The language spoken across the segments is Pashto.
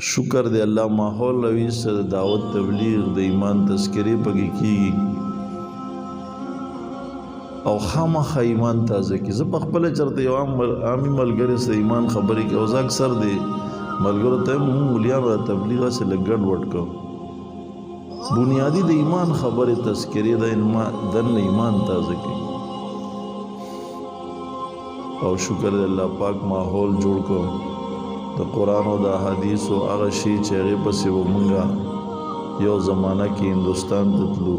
شکر دی الله ماحول روي سره دعوت تبلیغ د ایمان تذکری پکې کیږي او خامخا ایمان تازه کی زه په خپل چرته یو عامي ملګری سره ایمان خبرې کوي او زه اکثر دی ملګرو ته مولیان را تبلیغ سره لګډ وډ کو بنیادی د ایمان خبره تذکری د ایمان تازه کی او شکر دی الله پاک ماحول جوړ کو د قرآن او د حدیث او هغه شی چې هغې پسې به مونږه یو زمانه کې هندوستان ته تلو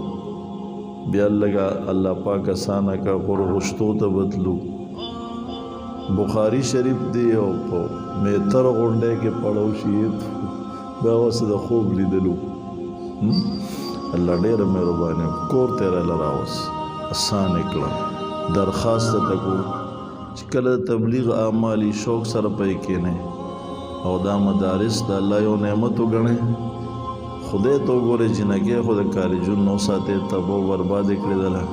بیا لږه الله پاک اسانه کا غرغشتو ته به تلو بخاري شریف دی او په میتر غونډۍ کې پړو شي بیا اوس د خوب لیدلو الله ډېره مهرباني کور ته راله راوس اسانه کړه درخواست ته کو چې کله تبلیغ اعمالي شوق سره پې کېنه او دا مدارس د الله یو نعمت وګڼي خدای ته وګورئ جنګي خو د کالجونو نو ساتي تبو برباد کړی دله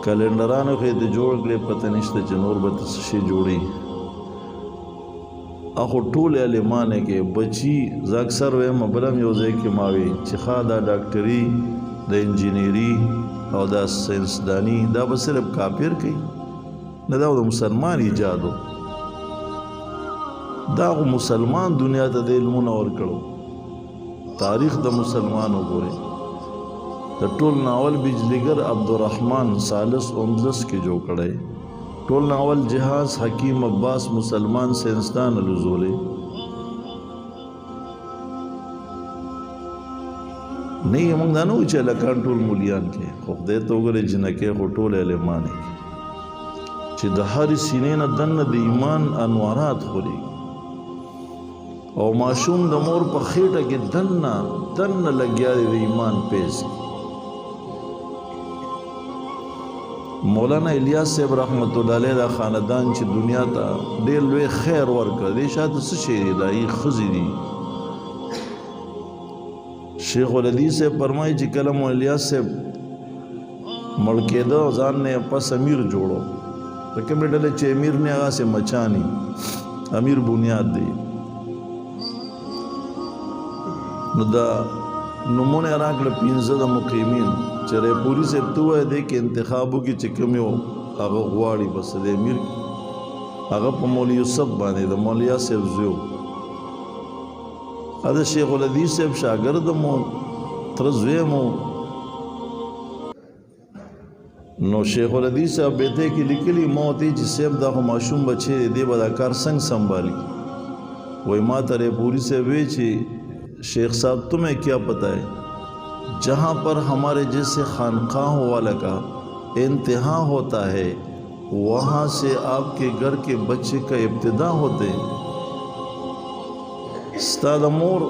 کلندرانو کې د جوړ کړي پته نشته چې نور به څه شي جوړي اخو ټول علمانه کې بچي ز اکثر وایم بلم یو ځای کې ماوي چې خا دا ډاکټري د انجینری او د ساينسداني دا به صرف کافر کوي نه دا د مسلمان ایجادو دا مسلمان دنیا ته د علمونه ورکړو تاریخ د مسلمان وګورئ د ټول ناول بجلیګر عبدالرحمن سالس اندلس کې جوړ کړی ټول ناول جهاز حکیم عباس مسلمان ساينسدان لزولې نه موږ دا نو چې لکان ټول مولیان کې خو دې ته وګورئ جنکه خو ټول علمان چې د هر سینې نه دنه د ایمان انوارات خوري او معشوم د مور په خېټه کې دنه لګیا دی د ایمان پیس مولانا الیاس صاحب رحمت الله علیه دا خاندان چې دنیا ته ډېر لوی خیر ورکړ دی شاته څه شي دی خزي دي شیخ الحدیث صاحب فرمایي چې کله مو الیاس صاحب مړ کېده ځان نه پس امیر جوړو د کومې ډلې چې امیر نه هغه سه مچانی امیر بنیاد دی نو دا نمونه راکړه 15 د مقیمین چې پوری سے تو دی کې انتخابو کې چې کوم یو هغه غواړي بس د امیر هغه په مولوی یوسف باندې د مولیا صاحب زیو دا شیخ الحدیث صاحب شاګرد مو تر زویمو نو شیخ الحدیث صاحب بیته کې لیکلي موتی چې صاحب دا معشوم بچي دی به دا کار څنګه سنبھالي وای ما ته پوری سے وی چې शेख साहब तुम्हें क्या पता है जहाँ पर हमारे जैसे खानकाहों वाला का इंतहा होता है वहाँ से आपके घर के बच्चे का इब्तिदा होते स्ताद मोर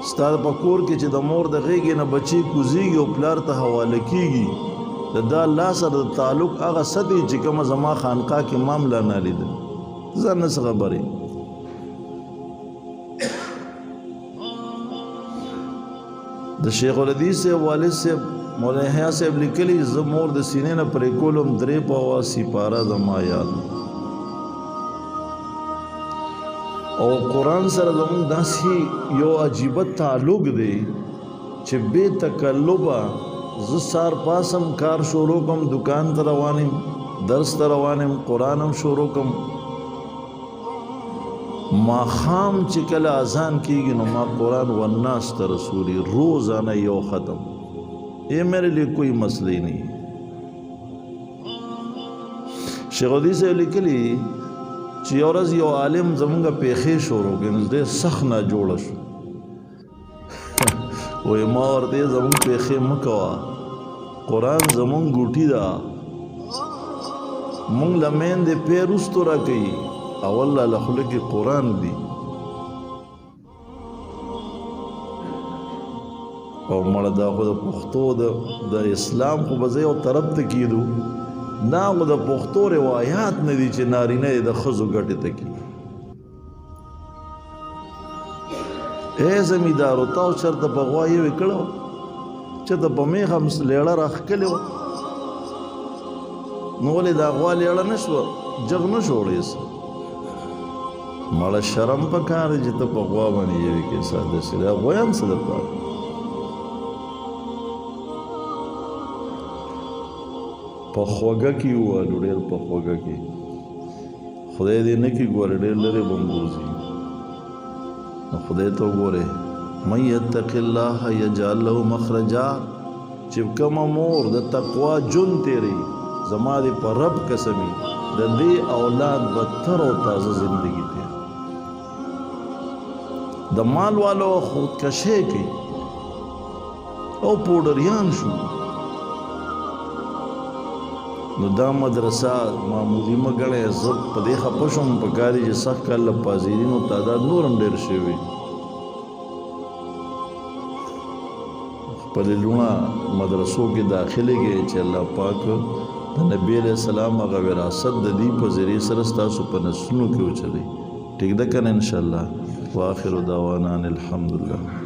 स्ताद पकोर के च द मोर द غیږ نه بچي کوزيږي او پلار ته حواله کیږي دا الله سره تعلق هغه سدي چې کوم زما خانقاه کې معاملہ نه لید ځان څه خبره د شیخ الحدیث صاحب والد صاحب مولانا حیا صاحب لیکلي زمور د سینې نه پرې کولم درې پاوا سپاره د ما یاد او قرآن سره زمون داسې یو عجیب تعلق دی چې بے تکلبا ز سار پاسم کار شروع کوم دکان ته روانم درس ته روانم قرآنم شروع کوم ما خام چې کله اذان کیږي نو ما قرآن والناس ته رسولي روزانه یو ختم یہ میرے لیے کوئی مسئلہ ہی نہیں شیخ الحدیث صاحب لیکلي چې یو ورځ یو عالم زمونږه پیښې شروع کړي نو ډېر سخت نه جوړه شو وایي ما ورته زمونږ پیښې مه کوه قرآن زمونږ ګوټي ده مونږ له میندې پې وروستو راکوي اول له خوله کې قرآن دی او مړه دا خو د پښتو د اسلام خو به زه یو طرف ته کېدو دا خو د پښتو روایات نه دي چې نارینه د ښځو ګټې ته کېږي ای زمیندارو تاسو چېرته په غوا یوې کړی وه چېرته په میخه لیړه راښکلې وه نو ولې دا غوا لیړه نه شوه جغ نه شو وړی مړه شرم په کار چې ته په غوا باندې یوې کې ساده سي دا غویان څه دپاره په خوږه کې ووالو ډېر په خوږه کې خدای دې نه کړي ګوره ډېر لرې به وګرځي نو خدای ته وګورې من یتق الله یجعل له مخرجا چې کومه مور د تقوا جون تیری زما دې په رب قسمي د دې اولاد به تر او تازه زندگی تیر د مال والو خودکشي کوي او پوډریان شو نو دا مدرسه معمولی مګړې زه په دې خپه شوم په کاري چې سخت کال پازیرینو تعداد نورم ډېر شوی خپل لونه مدرسو کې داخلي کې چې الله پاک د نبی علیہ السلام هغه وراثت د دې په ذریعه سره ستاسو په نسلونو کې وچلي ټیک ده کنه ان شاء الله واخر دعوانا الحمدلله